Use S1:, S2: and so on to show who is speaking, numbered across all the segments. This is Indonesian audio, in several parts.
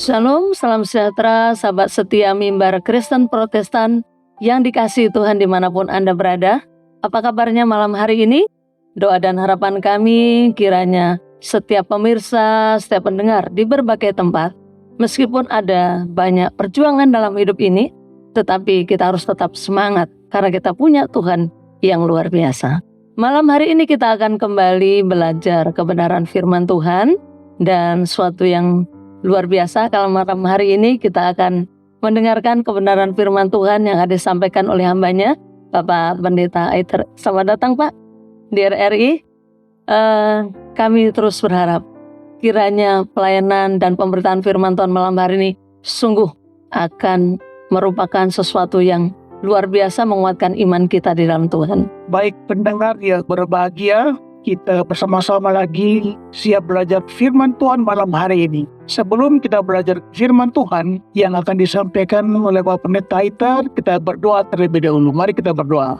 S1: Shalom, salam sejahtera, sahabat setia mimbar Kristen Protestan yang dikasihi Tuhan dimanapun Anda berada. Apa kabarnya malam hari ini? Doa dan harapan kami kiranya setiap pemirsa, setiap pendengar di berbagai tempat, meskipun ada banyak perjuangan dalam hidup ini, tetapi kita harus tetap semangat karena kita punya Tuhan yang luar biasa. Malam hari ini kita akan kembali belajar kebenaran firman Tuhan, dan suatu yang luar biasa kalau malam hari ini kita akan mendengarkan kebenaran firman Tuhan yang ada disampaikan oleh hambanya, Bapak Pendeta Aiter. Selamat datang Pak di RRI. Kami terus berharap kiranya pelayanan dan pemberitaan firman Tuhan malam hari ini sungguh akan merupakan sesuatu yang luar biasa menguatkan iman kita di dalam Tuhan.
S2: Baik pendengar yang berbahagia, kita bersama-sama lagi siap belajar firman Tuhan malam hari ini. Sebelum kita belajar firman Tuhan yang akan disampaikan oleh Bapak Pendeta Aiter, kita berdoa terlebih dahulu. Mari kita berdoa.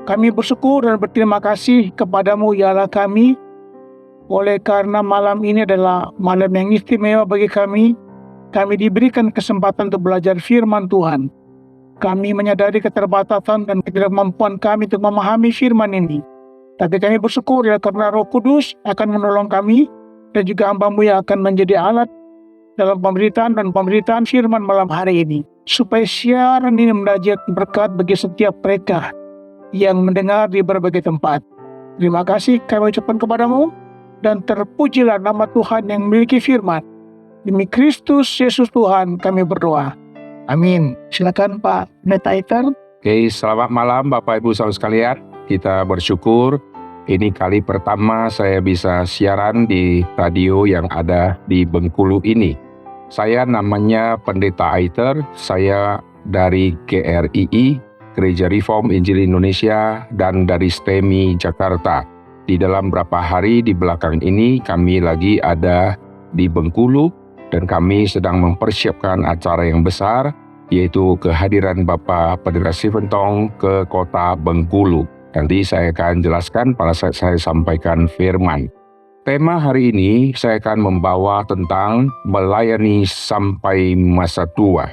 S2: Kami bersyukur dan berterima kasih kepadamu ya Allah kami, oleh karena malam ini adalah malam yang istimewa bagi kami. Kami diberikan kesempatan untuk belajar firman Tuhan. Kami menyadari keterbatasan dan ketidakmampuan kami untuk memahami firman ini. Tapi kami bersyukur ya karena Roh Kudus akan menolong kami dan juga hamba-Mu yang akan menjadi alat dalam pemberitaan firman malam hari ini. Supaya siaran ini mendapat berkat bagi setiap mereka yang mendengar di berbagai tempat. Terima kasih kami ucapkan kepadamu, dan terpujilah nama Tuhan yang memiliki firman. Demi Kristus Yesus Tuhan kami berdoa. Amin. Silakan Pak Pendeta Aiter.
S3: Oke, selamat malam Bapak Ibu saudara sekalian. Kita bersyukur ini kali pertama saya bisa siaran di radio yang ada di Bengkulu ini. Saya namanya Pendeta Aiter, saya dari GRII, Gereja Reform Injil Indonesia, dan dari STEMI Jakarta. Di dalam beberapa hari di belakang ini kami lagi ada di Bengkulu dan kami sedang mempersiapkan acara yang besar, yaitu kehadiran Bapak Pendeta Stephen Tong ke kota Bengkulu. Nanti saya akan jelaskan pada saat saya sampaikan firman. Tema hari ini saya akan membawa tentang melayani sampai masa tua.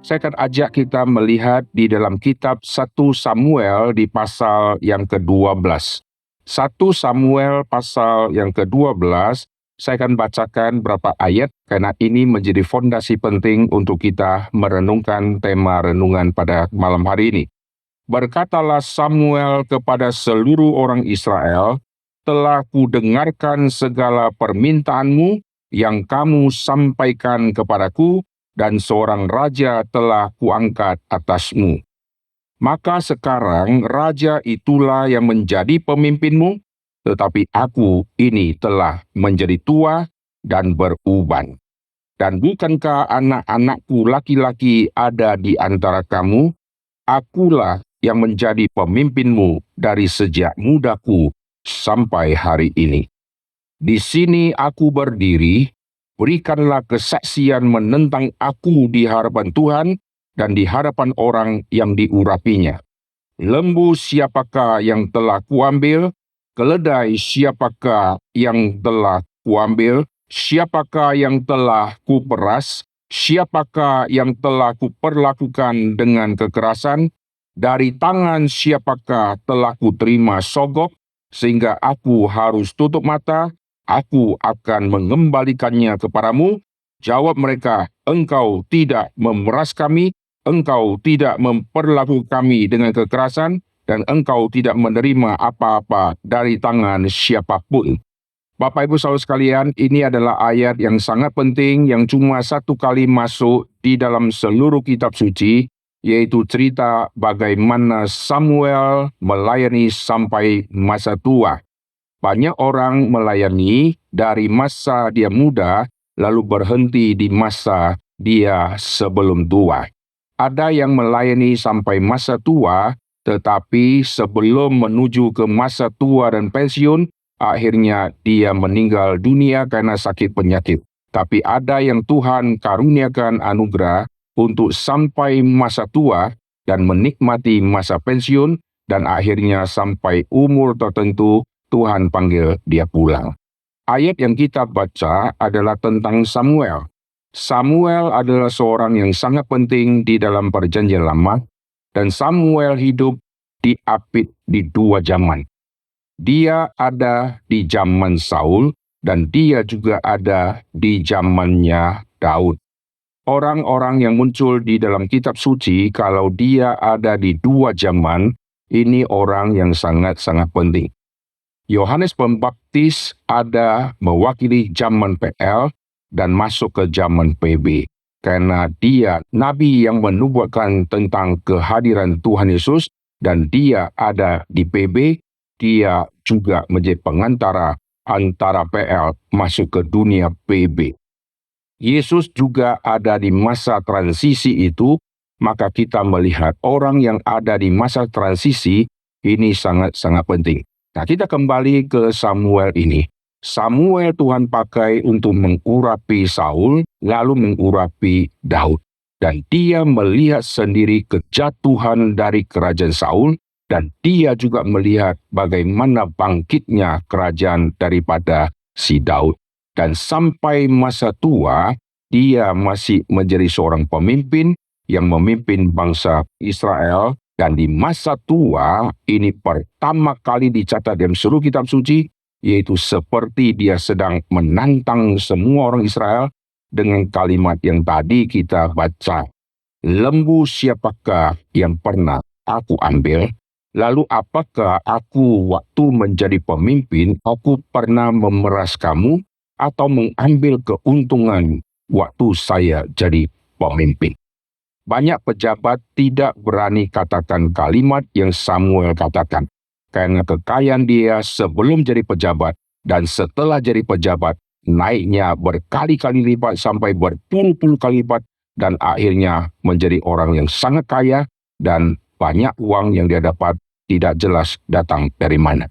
S3: Saya akan ajak kita melihat di dalam kitab 1 Samuel di pasal yang ke-12. 1 Samuel pasal yang ke-12, saya akan bacakan beberapa ayat karena ini menjadi fondasi penting untuk kita merenungkan tema renungan pada malam hari ini. Berkatalah Samuel kepada seluruh orang Israel, telah kudengarkan segala permintaanmu yang kamu sampaikan kepadaku, dan seorang raja telah kuangkat atasmu. Maka sekarang raja itulah yang menjadi pemimpinmu, tetapi aku ini telah menjadi tua dan beruban. Dan bukankah anak-anakku laki-laki ada di antara kamu? Akulah yang menjadi pemimpinmu dari sejak mudaku sampai hari ini. Di sini aku berdiri, berikanlah kesaksian menentang aku di hadapan Tuhan dan di hadapan orang yang diurapinya. Lembu siapakah yang telah kuambil? Keledai siapakah yang telah kuambil? Siapakah yang telah kuperas? Siapakah yang telah kuperlakukan dengan kekerasan? Dari tangan siapakah telah kuterima sogok, sehingga aku harus tutup mata? Aku akan mengembalikannya kepadamu. Jawab mereka, engkau tidak memeras kami, engkau tidak memperlakukan kami dengan kekerasan, dan engkau tidak menerima apa-apa dari tangan siapapun. Bapak Ibu saudara sekalian, ini adalah ayat yang sangat penting yang cuma satu kali masuk di dalam seluruh kitab suci, yaitu cerita bagaimana Samuel melayani sampai masa tua. Banyak orang melayani dari masa dia muda, lalu berhenti di masa dia sebelum tua. Ada yang melayani sampai masa tua, tetapi sebelum menuju ke masa tua dan pensiun, akhirnya dia meninggal dunia karena sakit penyakit. Tapi ada yang Tuhan karuniakan anugerah untuk sampai masa tua dan menikmati masa pensiun, dan akhirnya sampai umur tertentu Tuhan panggil dia pulang. Ayat yang kita baca adalah tentang Samuel. Samuel adalah seorang yang sangat penting di dalam Perjanjian Lama, dan Samuel hidup diapit di dua zaman. Dia ada di zaman Saul, dan dia juga ada di zamannya Daud. Orang-orang yang muncul di dalam kitab suci, kalau dia ada di dua zaman, ini orang yang sangat-sangat penting. Yohanes Pembaptis ada mewakili zaman PL dan masuk ke zaman PB. Karena dia nabi yang menubuatkan tentang kehadiran Tuhan Yesus, dan dia ada di PB, dia juga menjadi pengantara antara PL masuk ke dunia PB. Yesus juga ada di masa transisi itu, maka kita melihat orang yang ada di masa transisi ini sangat-sangat penting. Nah, kita kembali ke Samuel ini. Samuel Tuhan pakai untuk mengurapi Saul, lalu mengurapi Daud. Dan dia melihat sendiri kejatuhan dari kerajaan Saul, dan dia juga melihat bagaimana bangkitnya kerajaan daripada si Daud. Dan sampai masa tua, dia masih menjadi seorang pemimpin yang memimpin bangsa Israel. Dan di masa tua, ini pertama kali dicatat dalam seluruh kitab suci, yaitu seperti dia sedang menantang semua orang Israel dengan kalimat yang tadi kita baca. Lembu siapakah yang pernah aku ambil? Lalu apakah aku waktu menjadi pemimpin, aku pernah memeras kamu atau mengambil keuntungan waktu saya jadi pemimpin? Banyak pejabat tidak berani katakan kalimat yang Samuel katakan. Karena kekayaan dia sebelum jadi pejabat dan setelah jadi pejabat, naiknya berkali-kali lipat sampai berpuluh-puluh kali lipat, dan akhirnya menjadi orang yang sangat kaya, dan banyak uang yang dia dapat tidak jelas datang dari mana.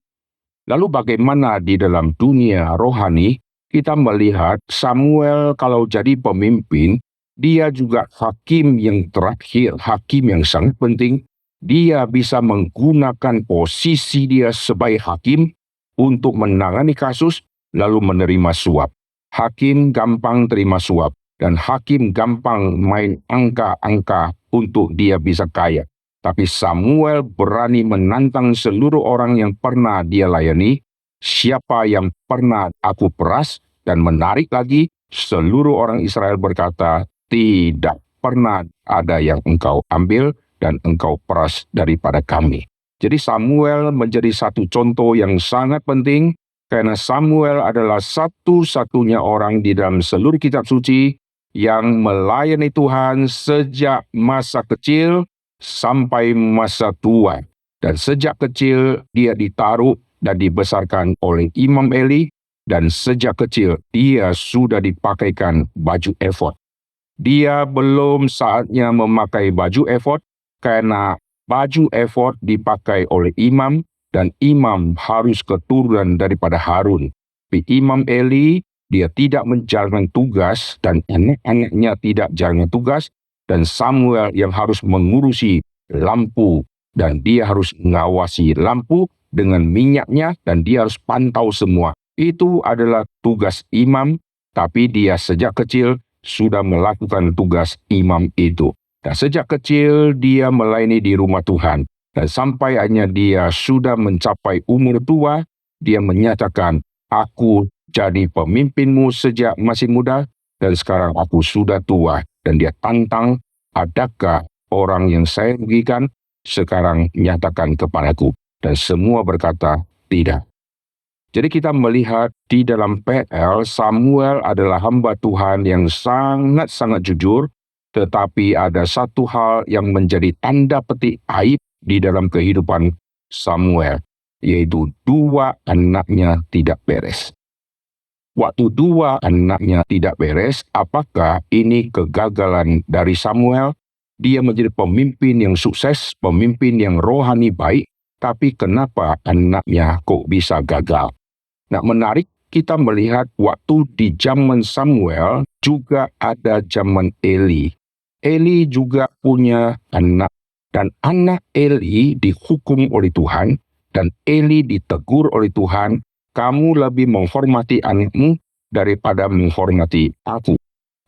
S3: Lalu bagaimana di dalam dunia rohani? Kita melihat Samuel kalau jadi pemimpin, dia juga hakim yang terakhir, hakim yang sangat penting. Dia bisa menggunakan posisi dia sebagai hakim untuk menangani kasus, lalu menerima suap. Hakim gampang terima suap, dan hakim gampang main angka-angka untuk dia bisa kaya. Tapi Samuel berani menantang seluruh orang yang pernah dia layani. Siapa yang pernah aku peras? Dan menarik lagi, seluruh orang Israel berkata, tidak pernah ada yang engkau ambil dan engkau peras daripada kami. Jadi Samuel menjadi satu contoh yang sangat penting, karena Samuel adalah satu-satunya orang di dalam seluruh kitab suci yang melayani Tuhan sejak masa kecil sampai masa tua. Dan sejak kecil dia ditaruh dan dibesarkan oleh Imam Eli, dan sejak kecil dia sudah dipakaikan baju efod. Dia belum saatnya memakai baju efod karena baju efod dipakai oleh imam, dan imam harus keturunan daripada Harun. Tapi Imam Eli, dia tidak menjalankan tugas, dan anak-anaknya tidak jalankan tugas, dan Samuel yang harus mengurusi lampu, dan dia harus mengawasi lampu dengan minyaknya, dan dia harus pantau semua. Itu adalah tugas imam, tapi dia sejak kecil sudah melakukan tugas imam itu. Dan sejak kecil dia melayani di rumah Tuhan. Dan sampai akhirnya dia sudah mencapai umur tua, dia menyatakan, aku jadi pemimpinmu sejak masih muda, dan sekarang aku sudah tua. Dan dia tantang, adakah orang yang saya rugikan sekarang nyatakan kepadaku? Dan semua berkata, tidak. Jadi kita melihat di dalam PL, Samuel adalah hamba Tuhan yang sangat-sangat jujur, tetapi ada satu hal yang menjadi tanda petik aib di dalam kehidupan Samuel, yaitu dua anaknya tidak beres. Waktu dua anaknya tidak beres, apakah ini kegagalan dari Samuel? Dia menjadi pemimpin yang sukses, pemimpin yang rohani baik, tapi kenapa anaknya kok bisa gagal? Nah, menarik kita melihat waktu di zaman Samuel juga ada zaman Eli. Eli juga punya anak, dan anak Eli dihukum oleh Tuhan, dan Eli ditegur oleh Tuhan, kamu lebih menghormati anakmu daripada menghormati aku.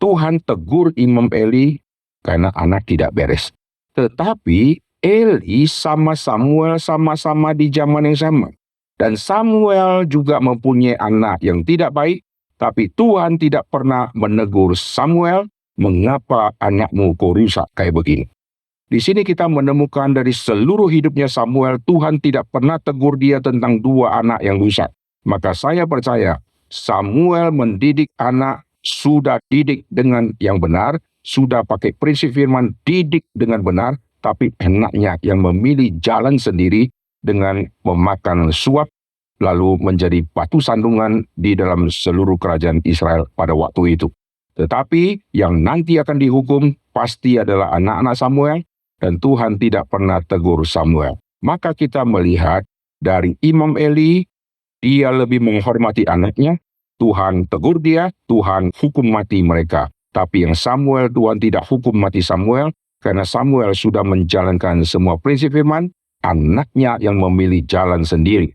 S3: Tuhan tegur Imam Eli karena anak tidak beres. Tetapi Eli sama Samuel sama-sama di zaman yang sama. Dan Samuel juga mempunyai anak yang tidak baik, tapi Tuhan tidak pernah menegur Samuel, mengapa anakmu kau rusak kayak begini. Di sini kita menemukan dari seluruh hidupnya Samuel, Tuhan tidak pernah tegur dia tentang dua anak yang rusak. Maka saya percaya Samuel mendidik anak, sudah didik dengan yang benar, sudah pakai prinsip firman, didik dengan benar, tapi anaknya yang memilih jalan sendiri dengan memakan suap, lalu menjadi batu sandungan di dalam seluruh kerajaan Israel pada waktu itu. Tetapi yang nanti akan dihukum pasti adalah anak-anak Samuel, dan Tuhan tidak pernah tegur Samuel. Maka kita melihat dari Imam Eli, dia lebih menghormati anaknya, Tuhan tegur dia, Tuhan hukum mati mereka. Tapi yang Samuel, Tuhan tidak hukum mati Samuel, karena Samuel sudah menjalankan semua prinsip firman, anaknya yang memilih jalan sendiri.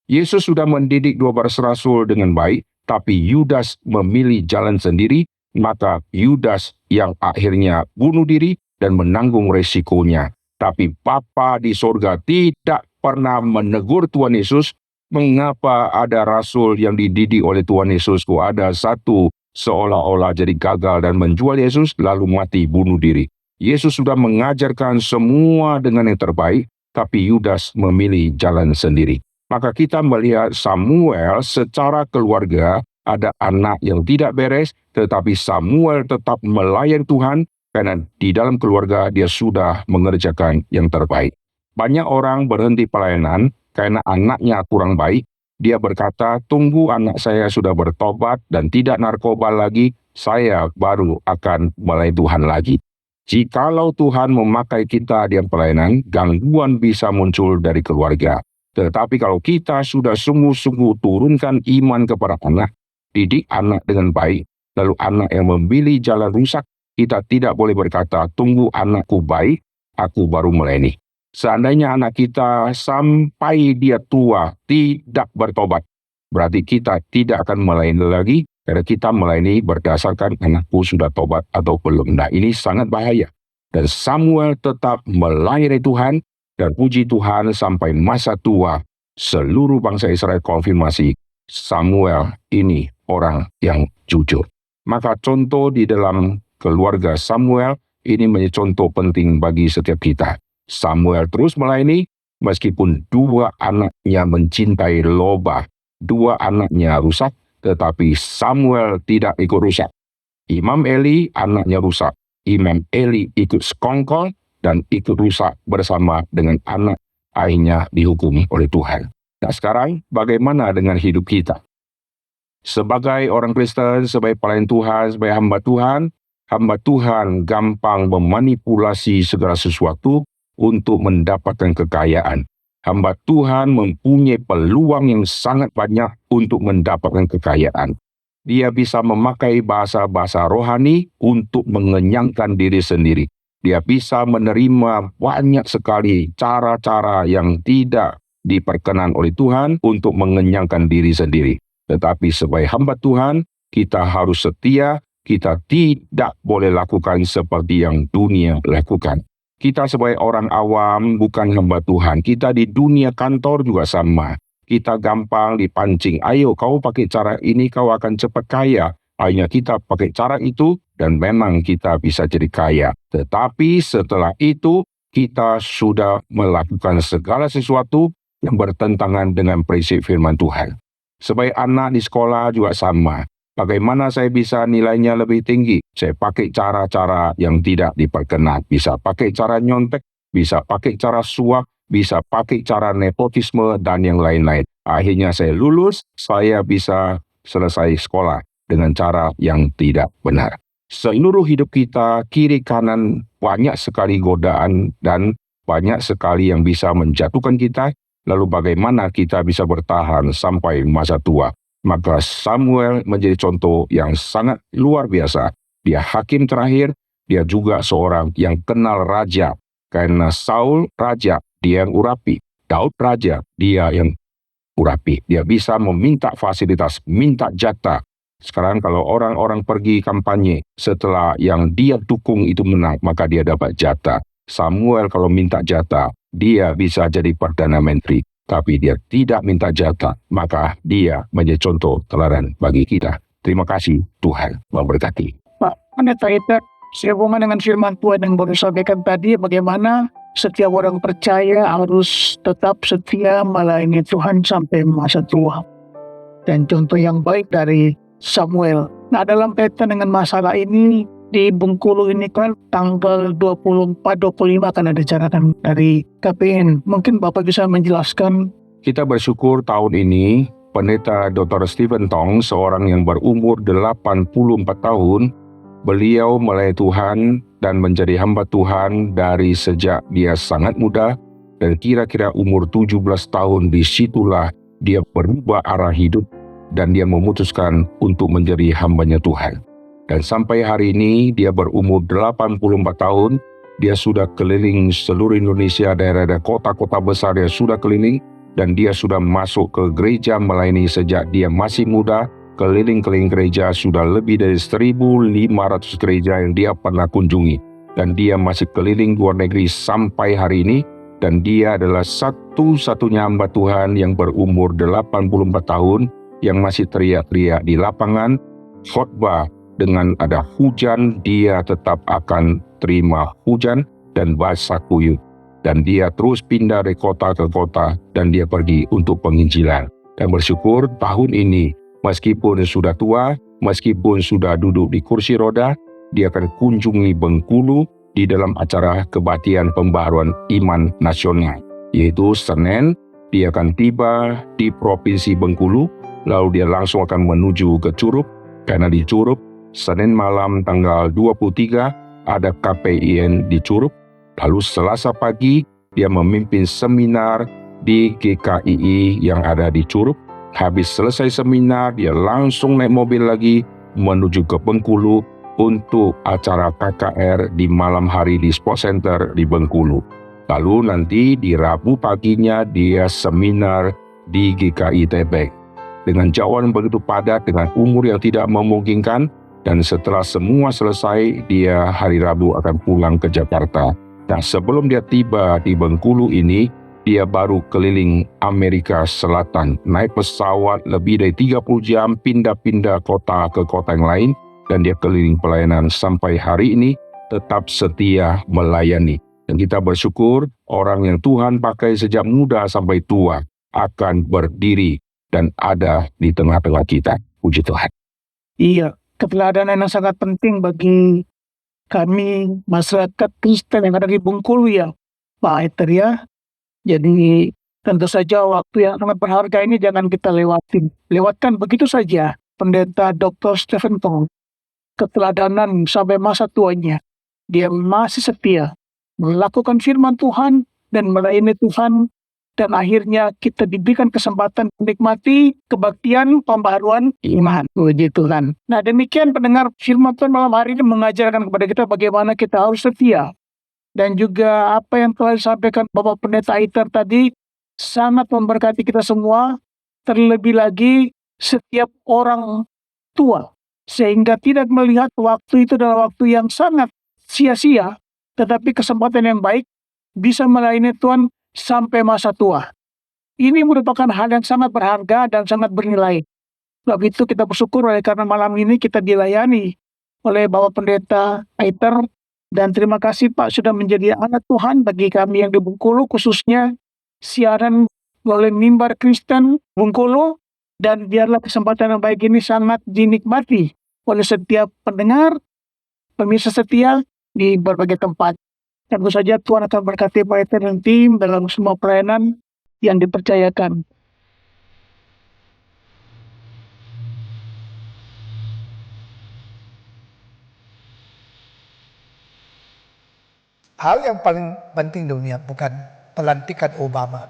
S3: Yesus sudah mendidik 12 rasul dengan baik, tapi Yudas memilih jalan sendiri, maka Yudas yang akhirnya bunuh diri dan menanggung resikonya. Tapi Bapa di sorga tidak pernah menegur Tuhan Yesus, mengapa ada rasul yang dididik oleh Tuhan Yesus, kok ada satu seolah-olah jadi gagal dan menjual Yesus lalu mati bunuh diri. Yesus sudah mengajarkan semua dengan yang terbaik, tapi Yudas memilih jalan sendiri. Maka kita melihat Samuel secara keluarga ada anak yang tidak beres, tetapi Samuel tetap melayan Tuhan karena di dalam keluarga dia sudah mengerjakan yang terbaik. Banyak orang berhenti pelayanan karena anaknya kurang baik. Dia berkata, tunggu anak saya sudah bertobat dan tidak narkoba lagi, saya baru akan melayani Tuhan lagi. Jikalau Tuhan memakai kita di pelayanan, gangguan bisa muncul dari keluarga. Tetapi kalau kita sudah sungguh-sungguh turunkan iman kepada anak, didik anak dengan baik, lalu anak yang memilih jalan rusak, kita tidak boleh berkata, tunggu anakku baik, aku baru melayani. Seandainya anak kita sampai dia tua tidak bertobat, berarti kita tidak akan melayani lagi, karena kita melayani berdasarkan anakku sudah tobat atau belum. Nah, ini sangat bahaya. Dan Samuel tetap melayani Tuhan, dan puji Tuhan sampai masa tua, seluruh bangsa Israel konfirmasi, Samuel ini orang yang jujur. Maka contoh di dalam keluarga Samuel, ini menjadi contoh penting bagi setiap kita. Samuel terus melayani, meskipun dua anaknya mencintai lobah, dua anaknya rusak, tetapi Samuel tidak ikut rusak. Imam Eli anaknya rusak. Imam Eli ikut sekongkol dan ikut rusak bersama dengan anak, akhirnya dihukum oleh Tuhan. Nah sekarang bagaimana dengan hidup kita? Sebagai orang Kristen, sebagai pelayan Tuhan, sebagai hamba Tuhan gampang memanipulasi segala sesuatu untuk mendapatkan kekayaan. Hamba Tuhan mempunyai peluang yang sangat banyak untuk mendapatkan kekayaan. Dia bisa memakai bahasa-bahasa rohani untuk mengenyangkan diri sendiri. Dia bisa menerima banyak sekali cara-cara yang tidak diperkenan oleh Tuhan untuk mengenyangkan diri sendiri. Tetapi sebagai hamba Tuhan, kita harus setia, kita tidak boleh lakukan seperti yang dunia lakukan. Kita sebagai orang awam bukan hamba Tuhan. Kita di dunia kantor juga sama. Kita gampang dipancing. Ayo kau pakai cara ini kau akan cepat kaya. Akhirnya kita pakai cara itu dan memang kita bisa jadi kaya. Tetapi setelah itu kita sudah melakukan segala sesuatu yang bertentangan dengan prinsip firman Tuhan. Sebagai anak di sekolah juga sama. Bagaimana saya bisa nilainya lebih tinggi? Saya pakai cara-cara yang tidak diperkenan. Bisa pakai cara nyontek, bisa pakai cara suap, bisa pakai cara nepotisme, dan yang lain-lain. Akhirnya saya lulus, saya bisa selesai sekolah dengan cara yang tidak benar. Seluruh hidup kita, kiri kanan, banyak sekali godaan dan banyak sekali yang bisa menjatuhkan kita. Lalu bagaimana kita bisa bertahan sampai masa tua? Maka Samuel menjadi contoh yang sangat luar biasa. Dia hakim terakhir, dia juga seorang yang kenal raja. Karena Saul raja, dia yang urapi. Daud raja, dia yang urapi. Dia bisa meminta fasilitas, minta jatah. Sekarang kalau orang-orang pergi kampanye setelah yang dia dukung itu menang, maka dia dapat jatah. Samuel kalau minta jatah, dia bisa jadi Perdana Menteri. Tapi dia tidak minta jatah, maka dia menjadi contoh teladan bagi kita. Terima kasih, Tuhan memberkati.
S2: Pak Pendeta Iter, sehubungan dengan firman Tuhan yang baru disampaikan tadi, bagaimana setiap orang percaya harus tetap setia melayani Tuhan sampai masa tua. Dan contoh yang baik dari Samuel. Nah, dalam kaitan dengan masalah ini, di Bengkulu ini kan tanggal 24-25 akan ada acara dari KPN. Mungkin Bapak bisa menjelaskan.
S3: Kita bersyukur tahun ini Pendeta Dr. Stephen Tong, seorang yang berumur 84 tahun, beliau melayani Tuhan dan menjadi hamba Tuhan dari sejak dia sangat muda, dan kira-kira umur 17 tahun disitulah dia berubah arah hidup dan dia memutuskan untuk menjadi hambanya Tuhan. Dan sampai hari ini dia berumur 84 tahun, dia sudah keliling seluruh Indonesia, daerah-daerah kota-kota besar dia sudah keliling, dan dia sudah masuk ke gereja melayani sejak dia masih muda, keliling-keliling gereja, sudah lebih dari 1.500 gereja yang dia pernah kunjungi. Dan dia masih keliling luar negeri sampai hari ini, dan dia adalah satu-satunya hamba Tuhan yang berumur 84 tahun, yang masih teriak-teriak di lapangan, khotbah dengan ada hujan, dia tetap akan terima hujan dan basah kuyup. Dan dia terus pindah dari kota ke kota dan dia pergi untuk penginjilan. Dan bersyukur tahun ini, meskipun sudah tua, meskipun sudah duduk di kursi roda, dia akan kunjungi Bengkulu di dalam acara kebaktian pembaharuan iman nasional. Yaitu Senin, dia akan tiba di Provinsi Bengkulu, lalu dia langsung akan menuju ke Curup, karena di Curup, Senin malam tanggal 23 ada KPIN di Curup. Lalu Selasa pagi dia memimpin seminar di GKII yang ada di Curup. Habis selesai seminar dia langsung naik mobil lagi menuju ke Bengkulu untuk acara KKR di malam hari di Sport Center di Bengkulu. Lalu nanti di Rabu paginya dia seminar di GKI Tebet. Dengan jauhan begitu padat, dengan umur yang tidak memungkinkan, dan setelah semua selesai, dia hari Rabu akan pulang ke Jakarta. Nah, sebelum dia tiba di Bengkulu ini, dia baru keliling Amerika Selatan, naik pesawat lebih dari 30 jam, pindah-pindah kota ke kota yang lain, dan dia keliling pelayanan sampai hari ini, tetap setia melayani. Dan kita bersyukur, orang yang Tuhan pakai sejak muda sampai tua, akan berdiri dan ada di tengah-tengah kita. Puji Tuhan.
S2: Iya, keteladanan yang sangat penting bagi kami masyarakat Kristen yang ada di Bengkulu ya, Pak Eter ya. Jadi tentu saja waktu yang sangat berharga ini jangan kita lewatkan begitu saja. Pendeta Dr. Stephen Tong, keteladanan sampai masa tuanya, dia masih setia melakukan firman Tuhan dan melayani Tuhan, dan akhirnya kita diberikan kesempatan menikmati kebaktian pembaharuan iman. Puji Tuhan. Nah, demikian pendengar firman Tuhan malam hari ini mengajarkan kepada kita bagaimana kita harus setia. Dan juga apa yang telah disampaikan Bapak Pendeta Iter tadi sangat memberkati kita semua, terlebih lagi setiap orang tua, sehingga tidak melihat waktu itu adalah waktu yang sangat sia-sia, tetapi kesempatan yang baik bisa melayani Tuhan sampai masa tua. Ini merupakan hal yang sangat berharga dan sangat bernilai. Sebab itu kita bersyukur oleh karena malam ini kita dilayani oleh Bapak Pendeta Aiter, dan terima kasih Pak sudah menjadi anak Tuhan bagi kami yang di Bengkulu, khususnya siaran melalui mimbar Kristen Bengkulu, dan biarlah kesempatan yang baik ini sangat dinikmati oleh setiap pendengar, pemirsa setia di berbagai tempat. Tentu saja Tuhan akan berkati Pak Eter dan tim dalam semua pelayanan yang dipercayakan.
S4: Hal yang paling penting di dunia bukan pelantikan Obama.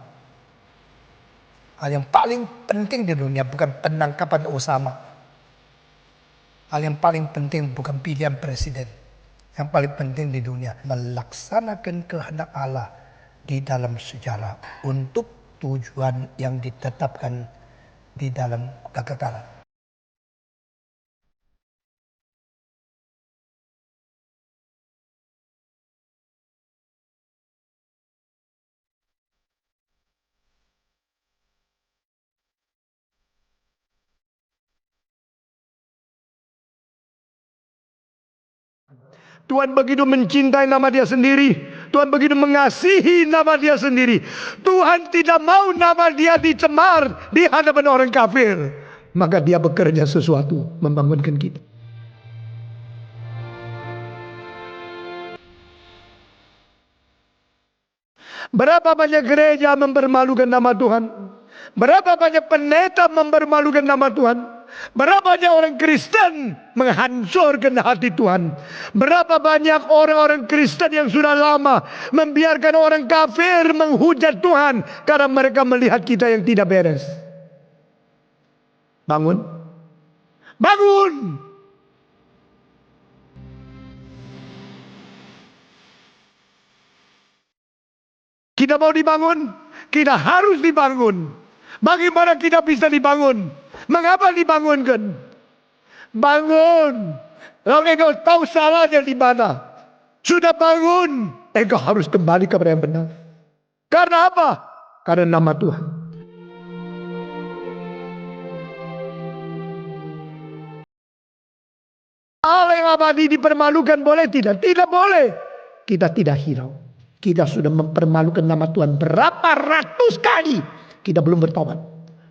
S4: Hal yang paling penting di dunia bukan penangkapan Osama. Hal yang paling penting bukan pilihan presiden. Yang paling penting di dunia melaksanakan kehendak Allah di dalam sejarah untuk tujuan yang ditetapkan di dalam kekekalan. Tuhan begitu mencintai nama Dia sendiri. Tuhan begitu mengasihi nama Dia sendiri. Tuhan tidak mau nama Dia dicemar di hadapan orang kafir. Maka Dia bekerja sesuatu membangunkan kita. Berapa banyak gereja mempermalukan nama Tuhan? Berapa banyak pendeta mempermalukan nama Tuhan? Berapa banyak orang Kristen menghancurkan hati Tuhan? Berapa banyak orang-orang Kristen yang sudah lama membiarkan orang kafir menghujat Tuhan karena mereka melihat kita yang tidak beres? Bangun. Bangun! Kita mau dibangun? Kita harus dibangun. Bagaimana kita bisa dibangun? Mengapa dibangunkan? Bangun. Kalau engkau tahu salahnya di mana, sudah bangun, engkau harus kembali kepada yang benar. Karena apa? Karena nama Tuhan. Allah yang abadi dipermalukan boleh tidak? Tidak boleh. Kita tidak hirau. Kita sudah mempermalukan nama Tuhan berapa ratus kali. Kita belum bertobat.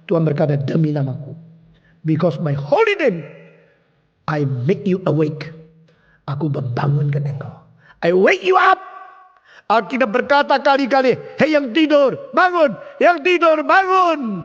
S4: Tuhan berkata, demi namaku, because my holy name, I make you awake. Aku membangunkan engkau. I wake you up. Alkitab berkata kali-kali, hei yang tidur, bangun. Yang tidur, bangun.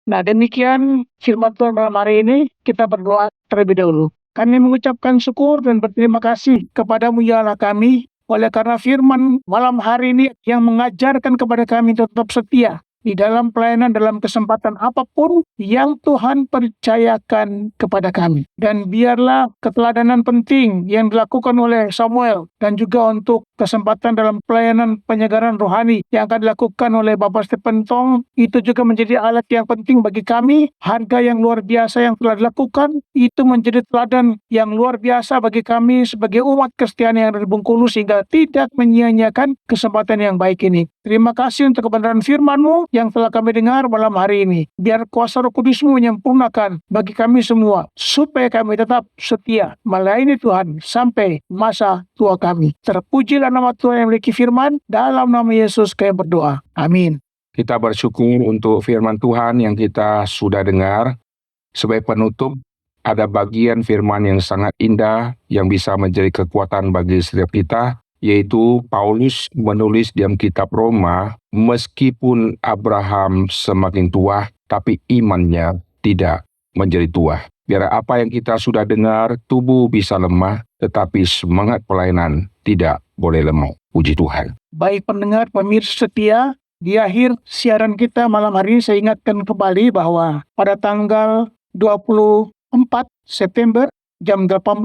S2: Nah, demikian firman Tuhan malam hari ini. Kita berdoa terlebih dahulu. Kami mengucapkan syukur dan berterima kasih kepadamu ya Allah kami, oleh karena firman malam hari ini yang mengajarkan kepada kami tetap setia di dalam pelayanan dalam kesempatan apapun yang Tuhan percayakan kepada kami. Dan biarlah keteladanan penting yang dilakukan oleh Samuel dan juga untuk kesempatan dalam pelayanan penyegaran rohani yang akan dilakukan oleh Bapak Stephen Tong, itu juga menjadi alat yang penting bagi kami. Harga yang luar biasa yang telah dilakukan itu menjadi teladan yang luar biasa bagi kami sebagai umat Kristiani yang ada di Bengkulu, sehingga tidak menyia-nyiakan kesempatan yang baik ini. Terima kasih untuk kebenaran firman-Mu yang telah kami dengar malam hari ini. Biar kuasa Roh Kudus-Mu menyempurnakan bagi kami semua, supaya kami tetap setia melayani Tuhan sampai masa tua kami. Terpujilah nama Tuhan yang memiliki firman. Dalam nama Yesus kami berdoa. Amin.
S3: Kita bersyukur untuk firman Tuhan yang kita sudah dengar. Sebagai penutup, ada bagian firman yang sangat indah yang bisa menjadi kekuatan bagi setiap kita, yaitu Paulus menulis dalam kitab Roma, meskipun Abraham semakin tua, tapi imannya tidak menjadi tua. Biar apa yang kita sudah dengar, tubuh bisa lemah, tetapi semangat pelayanan tidak boleh lemah. Puji Tuhan.
S2: Baik pendengar, pemirsa setia, di akhir siaran kita malam hari ini saya ingatkan kembali bahwa pada tanggal 24 September jam 18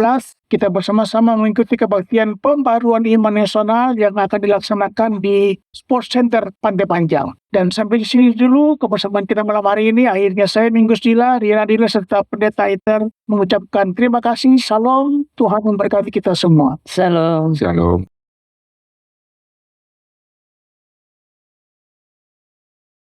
S2: kita bersama-sama mengikuti kebaktian pembaruan iman nasional yang akan dilaksanakan di Sports Center Pantai Panjang. Dan sampai di sini dulu kebersamaan kita malam hari ini. Akhirnya saya Minggu Dila, Riana Dila serta Pendeta Iter mengucapkan terima kasih. Salam, Tuhan memberkati kita semua.
S1: Shalom.
S3: Shalom.